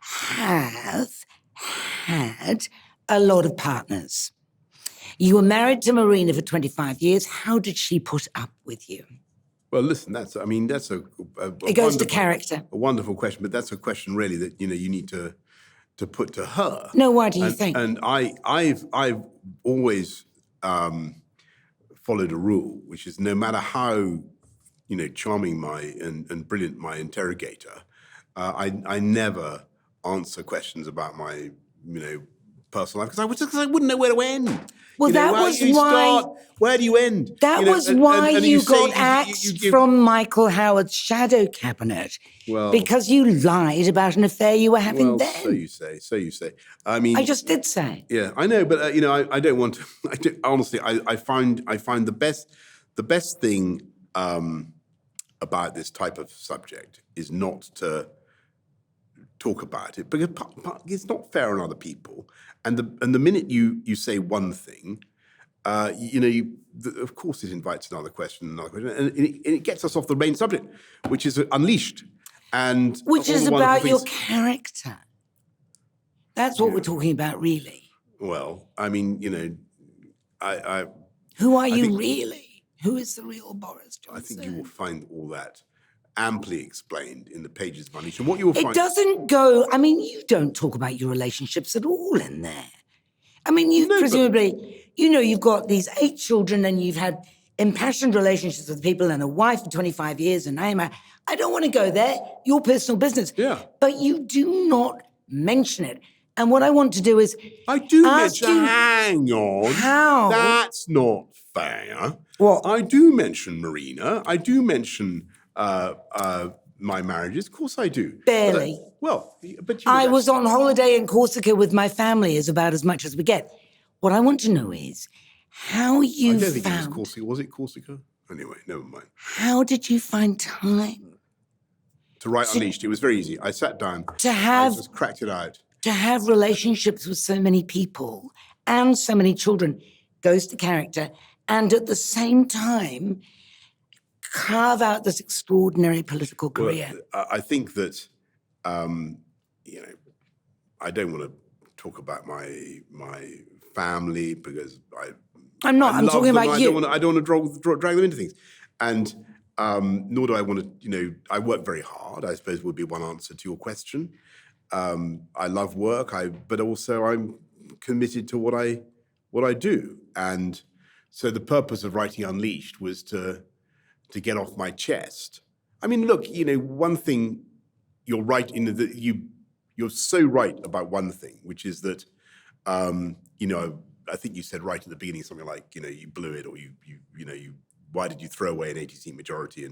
have had a lot of partners. You were married to Marina for 25 years. How did she put up with you? Well, listen, that's a it goes to character. A wonderful question, but that's a question really that you need to put to her. No, why do you think? And I've always followed a rule, which is no matter how charming and brilliant my interrogator, I never answer questions about my personal life because I wouldn't know where to end. Well, that was why. Where do you end? That was why you got axed from Michael Howard's shadow cabinet. Well, because you lied about an affair you were having then. So you say. I mean, I just did say. Yeah, I know, but I don't want to. Honestly, I find the best thing about this type of subject is not to talk about it because it's not fair on other people. And the minute you say one thing, of course it invites another question, and it gets us off the main subject, which is unleashed. And which all is the wonderful about your things- character. That's what we're talking about, really. Well, I mean, Who are you think- really? Who is the real Boris Johnson? I think you will find all that amply explained in the pages of Unleashed. And what you will find... It doesn't go... I mean, you don't talk about your relationships at all in there. I mean, you presumably... you've got these 8 children and you've had impassioned relationships with people and a wife for 25 years and I don't want to go there. Your personal business. Yeah. But you do not mention it. And what I want to do is... I do ask mention... you Hang on. how... That's not fair. What? I do mention Marina. I do mention my marriages. Of course I do. Barely. But I was on holiday in Corsica with my family is about as much as we get. What I want to know is how you I don't think found... it was Corsica. Was it Corsica? Anyway, never mind. How did you find time To write Unleashed, it was very easy. I sat down. I just cracked it out. To have relationships with so many people and so many children goes to character, and at the same time carve out this extraordinary political career? Well, I think that, I don't want to talk about my family because I'm not. I'm talking about you. I don't want to drag them into things. And nor do I want to, I work very hard, I suppose would be one answer to your question. I love work, but also I'm committed to what I do. And so the purpose of writing Unleashed was to get off my chest. I mean, look, one thing you're right in that you're so right about one thing, which is that, I think you said right at the beginning something like, you blew it, or why did you throw away an 80-seat majority?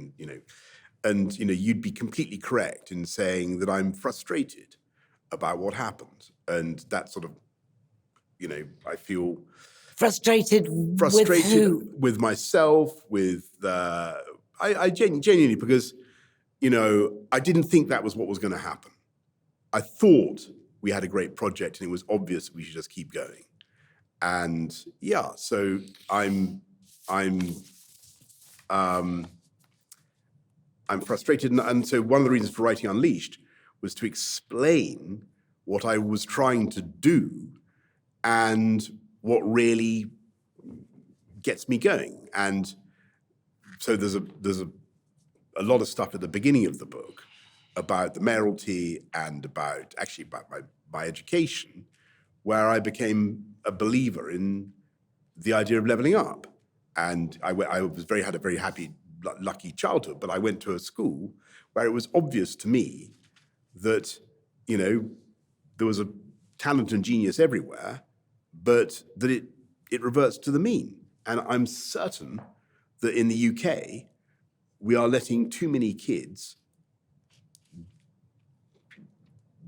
And you'd be completely correct in saying that I'm frustrated about what happened. And that sort of, I feel... Frustrated with who? With myself, with... I genuinely, because, I didn't think that was what was going to happen. I thought we had a great project and it was obvious we should just keep going. And yeah, so I'm frustrated. And so one of the reasons for writing Unleashed was to explain what I was trying to do and what really gets me going. And so there's a lot of stuff at the beginning of the book about the mayoralty and about my education, where I became a believer in the idea of leveling up. And I had a very happy, lucky childhood, but I went to a school where it was obvious to me that, there was a talent and genius everywhere, but that it reverts to the mean. And I'm certain that in the UK, we are letting too many kids,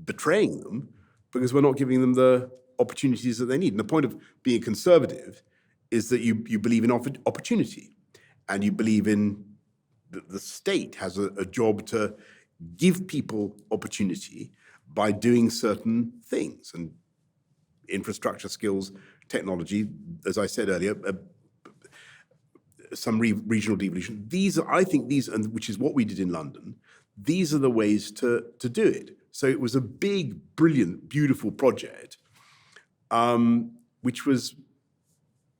betraying them, because we're not giving them the opportunities that they need. And the point of being a conservative is that you believe in opportunity, and you believe in the state has a job to give people opportunity by doing certain things, and infrastructure, skills, technology, as I said earlier, some regional devolution. I think these, and which is what we did in London, these are the ways to do it. So it was a big, brilliant, beautiful project, which was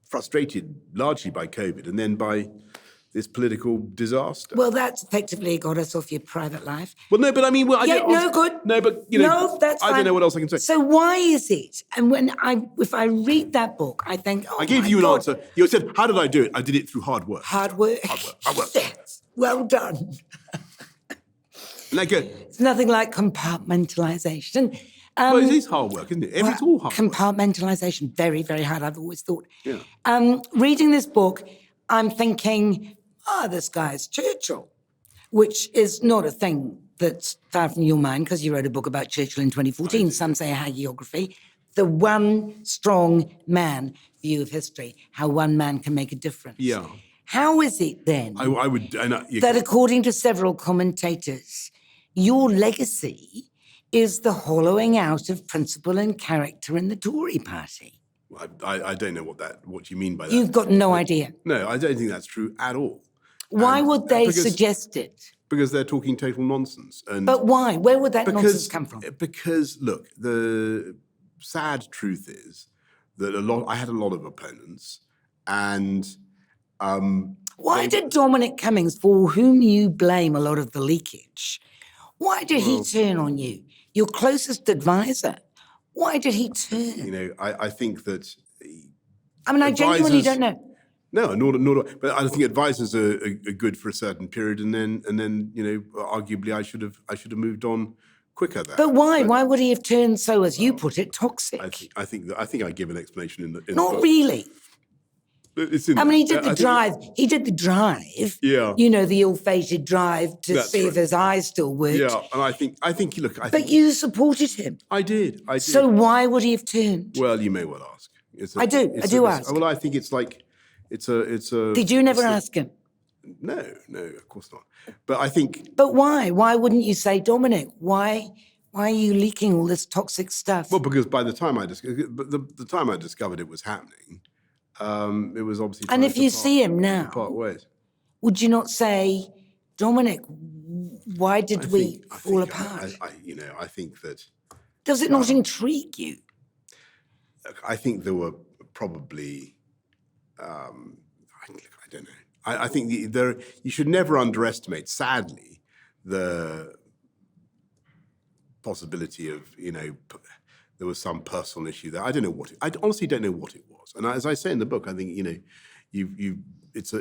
frustrated largely by COVID and then by this political disaster. Well, that's effectively got us off your private life. Well, no, but I mean... Well, good. No, but, no, that's I fine. don't know what else I can say. So why is it? And if I read that book, I think, I gave you an answer. You said, how did I do it? I did it through hard work. Hard work? Hard work. Yes. Well done. It's nothing like compartmentalization. Well, it is hard work, isn't it? It's all hard work. Compartmentalization, very, very hard, I've always thought. Yeah. Reading this book, I'm thinking, this guy's Churchill, which is not a thing that's far from your mind, because you wrote a book about Churchill in 2014, some say a hagiography, the one strong man view of history, how one man can make a difference. Yeah. How is it then that according to several commentators, your legacy is the hollowing out of principle and character in the Tory party? I don't know what you mean by that. You've got no idea. No, I don't think that's true at all. Why would they suggest it? Because they're talking total nonsense. And But why? Where would that nonsense come from? Because, look, the sad truth is that I had a lot of opponents, and why did Dominic Cummings, for whom you blame a lot of the leakage, why did he turn on you? Your closest advisor. Why did he turn? You know, I think that. I genuinely don't know. No, nor. But I think advisors are good for a certain period, and then you know, arguably, I should have moved on quicker there. But why? Why would he have turned so, as you put it, toxic? I think I give an explanation in the. Not really. It's in he did the drive. He did the drive. Yeah. You know, the ill-fated drive to see if his eyes still worked. Yeah, and I think. Look, but you supported him. I did. So why would he have turned? Well, you may well ask. I do ask. Well, I think it's like it's a. Did you never ask him? No, of course not. But I think. But why? Why wouldn't you say, Dominic? Why are you leaking all this toxic stuff? Well, because by the time the time I discovered it was happening, it was obviously. And if you see him now, part ways, would you not say, Dominic, why did we fall apart? I think that. Does it not intrigue you? I think there were probably. I don't know. I think you should never underestimate, sadly, the possibility of, you know, there was some personal issue there. I don't know what I honestly don't know what it was. And as I say in the book, I think, you know, it's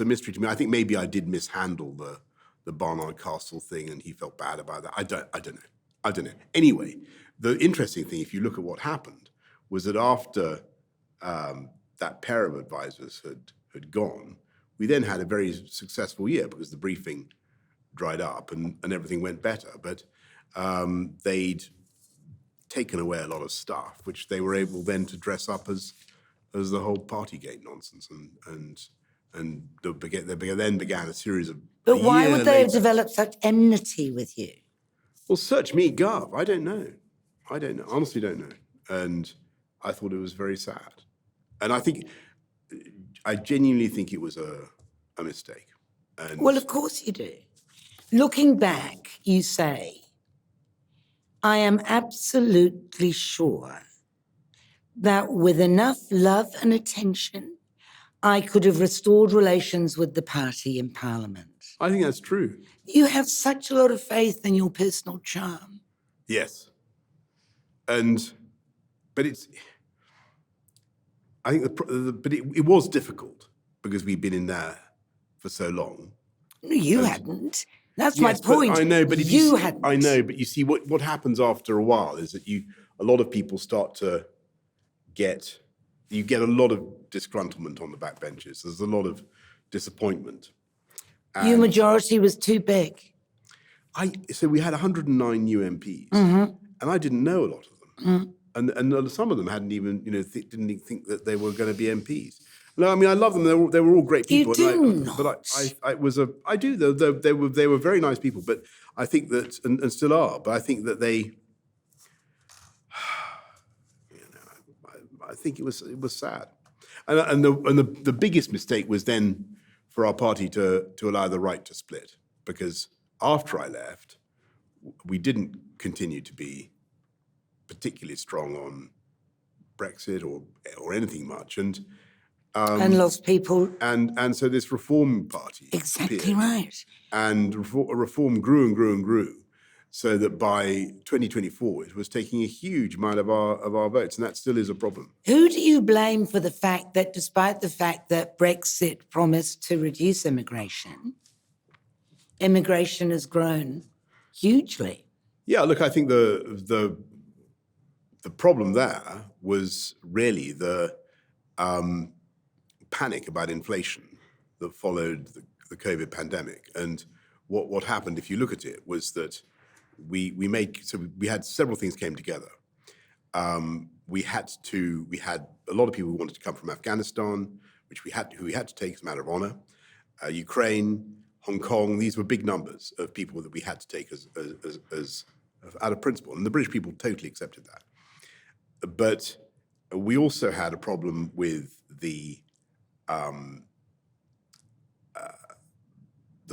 a mystery to me. I think maybe I did mishandle the Barnard Castle thing, and he felt bad about that. I don't know. Anyway, the interesting thing, if you look at what happened, was that after that pair of advisors had gone, we then had a very successful year because the briefing dried up and everything went better. But they'd taken away a lot of stuff, which they were able then to dress up as the whole partygate nonsense, and there then began a series of. But why would they have developed such enmity with you? Well, search me, Gov. I don't know. Honestly, don't know. And I thought it was very sad. And I genuinely think it was a mistake. And well, of course you do. Looking back, you say, I am absolutely sure that with enough love and attention, I could have restored relations with the party in Parliament. I think that's true. You have such a lot of faith in your personal charm. Yes. But I think but it was difficult because we've been in there for so long. You hadn't. That's my point. I know, but you hadn't. I know, but you see, what happens after a while is that a lot of people start to you get a lot of disgruntlement on the backbenches. There's a lot of disappointment. Your majority was too big. So we had 109 new MPs, and I didn't know a lot of them. And some of them hadn't even, didn't even think that they were going to be MPs. No, I mean, I love them. They were all great people. You do not. But I do, though. They were very nice people. But I think that, and still are, but I think that they, I think it was sad. And the biggest mistake was then for our party to allow the right to split. Because after I left, we didn't continue to be particularly strong on Brexit or anything much, and lost people. And so this Reform Party exactly appeared, right. And Reform grew and grew and grew, so that by 2024 it was taking a huge amount of our votes, and that still is a problem. Who do you blame for the fact that, despite the fact that Brexit promised to reduce immigration has grown hugely? Yeah, look, I think the problem there was really the panic about inflation that followed the COVID pandemic. And what happened, if you look at it, was that we had several things came together. We had a lot of people who wanted to come from Afghanistan, which we had to take as a matter of honor. Ukraine, Hong Kong, these were big numbers of people that we had to take as out of principle, and the British people totally accepted that. But we also had a problem with the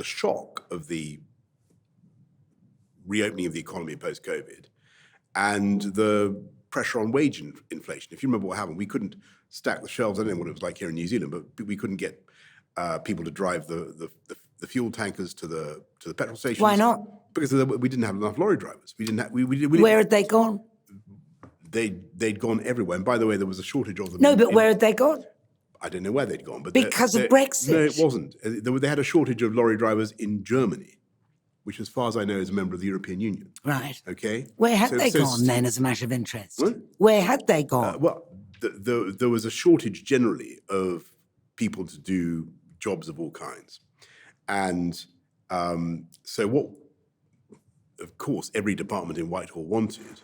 shock of the reopening of the economy post-COVID and the pressure on wage inflation. If you remember what happened, we couldn't stack the shelves. I don't know what it was like here in New Zealand, but we couldn't get people to drive the fuel tankers to the petrol stations. Why not? Because we didn't have enough lorry drivers. We didn't. Where had they gone? They'd gone everywhere. And by the way, there was a shortage of them. No, but where had they gone? I don't know where they'd gone. But Because of Brexit? No, it wasn't. They had a shortage of lorry drivers in Germany, which, as far as I know, is a member of the European Union. Right. Okay. Where had they gone then, as a matter of interest? What? Where had they gone? Well, there was a shortage generally of people to do jobs of all kinds. And so what, of course, every department in Whitehall wanted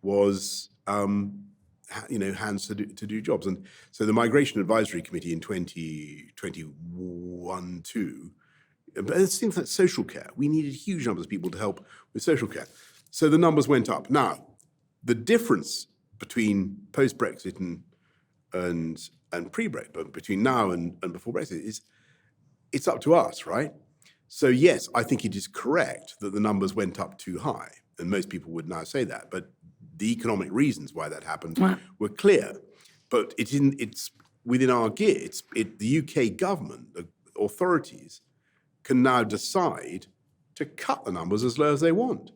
was, hands to do jobs. And so the Migration Advisory Committee in 2021-2, but it seems like social care. We needed huge numbers of people to help with social care. So the numbers went up. Now, the difference between post-Brexit and pre-Brexit, between now and before Brexit, is it's up to us, right? So yes, I think it is correct that the numbers went up too high, and most people would now say that. But the economic reasons why that happened were clear. But it's within our gear. The UK government, the authorities, can now decide to cut the numbers as low as they want,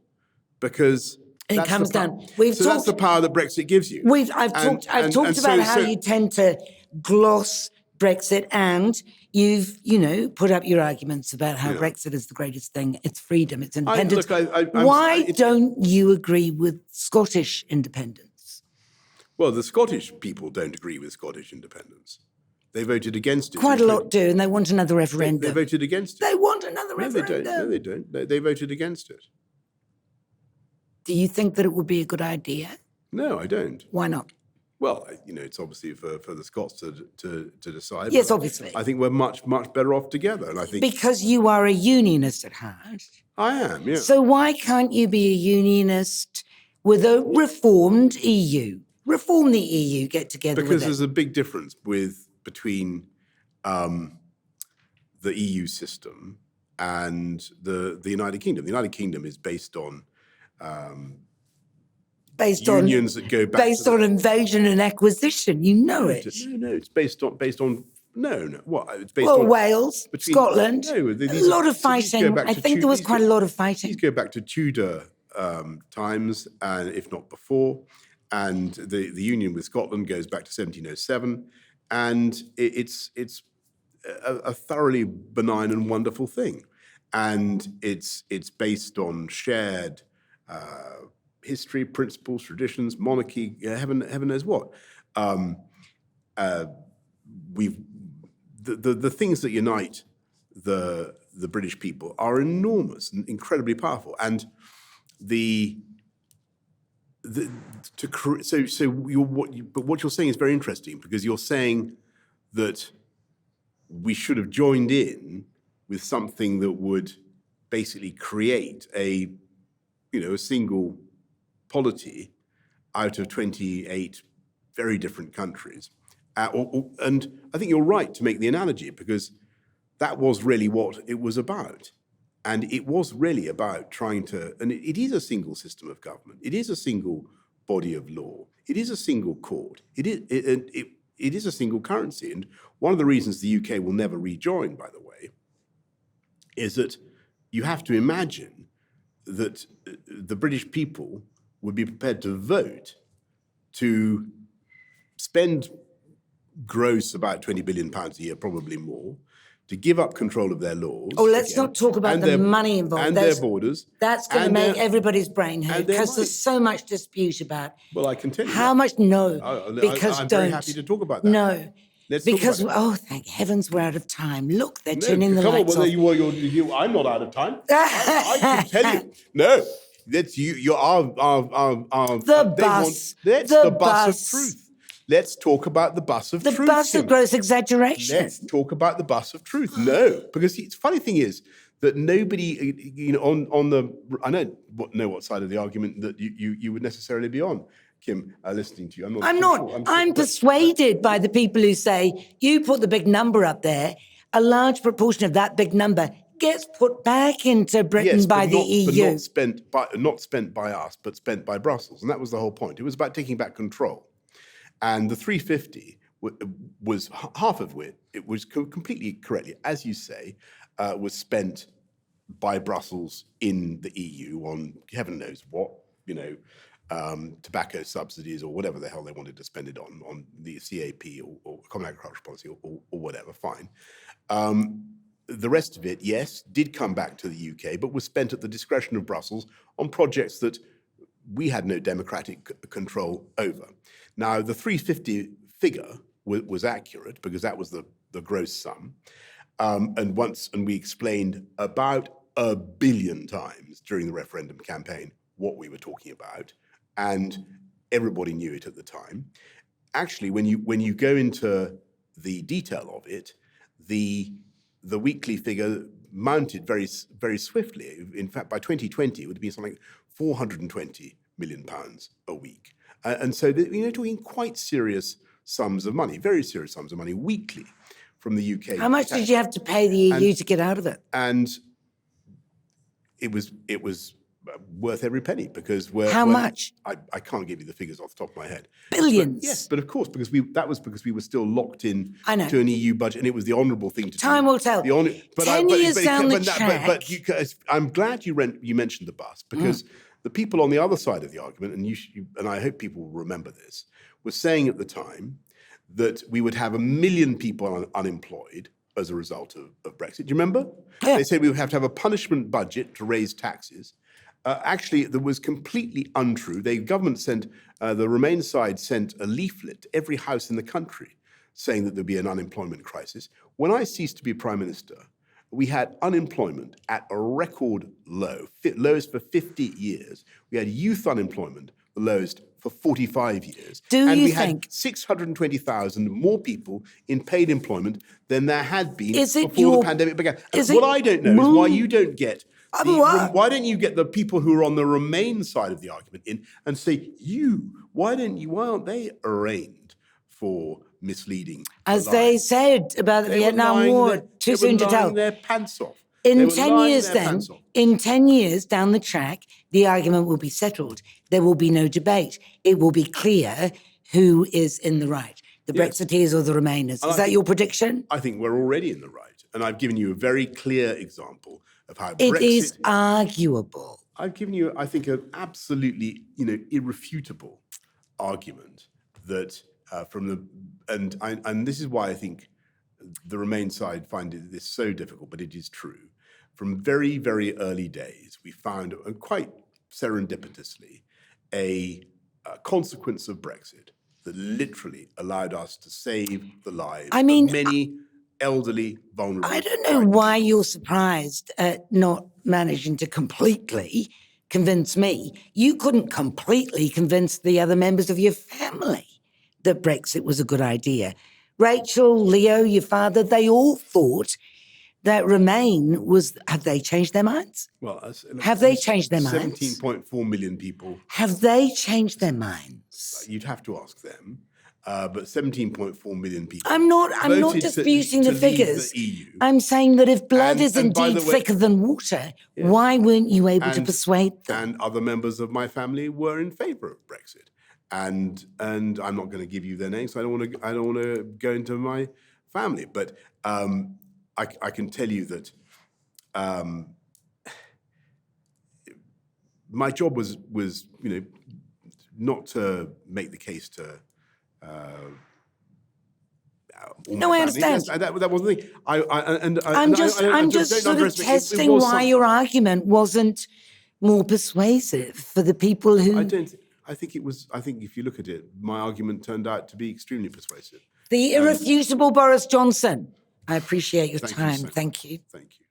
because it comes down. That's the power that Brexit gives you. I've talked about how you tend to gloss Brexit, and you've, put up your arguments about how Brexit is the greatest thing. It's freedom, it's independence. Why don't you agree with Scottish independence? Well, the Scottish people don't agree with Scottish independence. They voted against it. Quite a lot do, and they want another referendum. They voted against it. They want another referendum. No, they don't. They voted against it. Do you think that it would be a good idea? No, I don't. Why not? Well, it's obviously for the Scots to decide. Yes, obviously. I think we're much, much better off together. And I think because you are a unionist at heart. I am, yeah. So why can't you be a unionist with a reformed EU? Reform the EU, get together because with it. There's a big difference between the EU system and the United Kingdom. The United Kingdom is based on unions that go back based on invasion and acquisition. You know it. No, it's based on no. What? It's based on Wales, Scotland. No, a lot of fighting. I think there was quite a lot of fighting. These go back to Tudor times, and if not before. And the union with Scotland goes back to 1707, and it's a thoroughly benign and wonderful thing, and it's based on shared history, principles, traditions, monarchy, heaven knows what. The things that unite the British people are enormous and incredibly powerful, and what you're saying is very interesting, because you're saying that we should have joined in with something that would basically create a single polity out of 28 very different countries. And I think you're right to make the analogy, because that was really what it was about. And it was really about trying to, and it is a single system of government. It is a single body of law. It is a single court. It is a single currency. And one of the reasons the UK will never rejoin, by the way, is that you have to imagine that the British people would be prepared to vote to spend gross about £20 billion a year, probably more, to give up control of their laws. Oh, let's not talk about the money involved. And their borders. That's going to make everybody's brain hurt, because there's so much dispute about. Well, I can tell you. How much? No, because I'm very happy to talk about that. No. Thank heavens we're out of time. Look, they're turning the lights off. I'm not out of time. I can tell you. No, that's you. You're the bus. The bus of truth. Let's talk about the bus of truth. The bus of gross exaggeration. Let's talk about the bus of truth. No, because the funny thing is that nobody, I don't know what side of the argument that you would necessarily be on, Kim, listening to you. I'm not. I'm persuaded by the people who say, you put the big number up there, a large proportion of that big number gets put back into Britain Yes, by but the not, EU. but not spent by us, but spent by Brussels. And that was the whole point. It was about taking back control. And the 350 was half of which, it was completely correctly, as you say, was spent by Brussels in the EU on heaven knows what, tobacco subsidies or whatever the hell they wanted to spend it on the CAP or Common Agricultural Policy or whatever, fine. The rest of it, yes, did come back to the UK, but was spent at the discretion of Brussels on projects that we had no democratic control over. Now, the 350 figure was accurate because that was the gross sum. And we explained about 1 billion times during the referendum campaign what we were talking about, and everybody knew it at the time. Actually, when you go into the detail of it, the weekly figure mounted very, very swiftly. In fact, by 2020, it would be something like 420 million pounds a week. And so, talking quite serious sums of money, very serious sums of money weekly from the UK. How much did you have to pay the EU to get out of it? And it was worth every penny because How much? I can't give you the figures off the top of my head. Billions. But yes, but of course, because we were still locked in to an EU budget, and it was the honourable thing to do. Time will tell. 10 years down the track. But I'm glad you mentioned the bus because the people on the other side of the argument, and I hope people will remember this, were saying at the time that we would have 1 million people unemployed as a result of Brexit. Do you remember? Yeah. They said we would have to have a punishment budget to raise taxes. Actually, that was completely untrue. The government the Remain side sent a leaflet to every house in the country saying that there'd be an unemployment crisis. When I ceased to be Prime Minister, we had unemployment at a record low, lowest for 50 years. We had youth unemployment, the lowest for 45 years. And we had 620,000 more people in paid employment than there had been before the pandemic began. What I don't know is why you don't get why don't you get the people who are on the Remain side of the argument in and say, why aren't they arraigned for misleading? As they said about the Vietnam War, too soon to tell. Their pants off. In 10 years down the track, the argument will be settled. There will be no debate. It will be clear who is in the right, the Brexiteers or the Remainers. Is that your prediction? I think we're already in the right. And I've given you a very clear example of how It is arguable. I've given you, I think, an absolutely, irrefutable argument that and this is why I think the Remain side find this so difficult, but it is true. From very, very early days, we found, quite serendipitously, a consequence of Brexit that literally allowed us to save the lives of many elderly, vulnerable. I don't know why you're surprised at not managing to completely convince me. You couldn't completely convince the other members of your family that Brexit was a good idea. Rachel, Leo, your father, they all thought that Remain was... Have they changed their minds? Well, have they changed their minds? 17.4 million people. Have they changed their minds? You'd have to ask them. But 17.4 million people. I'm not disputing the figures. The EU. I'm saying that if blood is indeed thicker than water, why weren't you able to persuade them? And other members of my family were in favour of Brexit. And I'm not going to give you their names. So I don't want to go into my family. But I can tell you that my job was not to make the case to. No, I understand. Yes, that wasn't the thing. I'm just sort of testing why your argument wasn't more persuasive for the people who. I think if you look at it, my argument turned out to be extremely persuasive. The irrefutable Boris Johnson. I appreciate your time. You so Thank you. Thank you.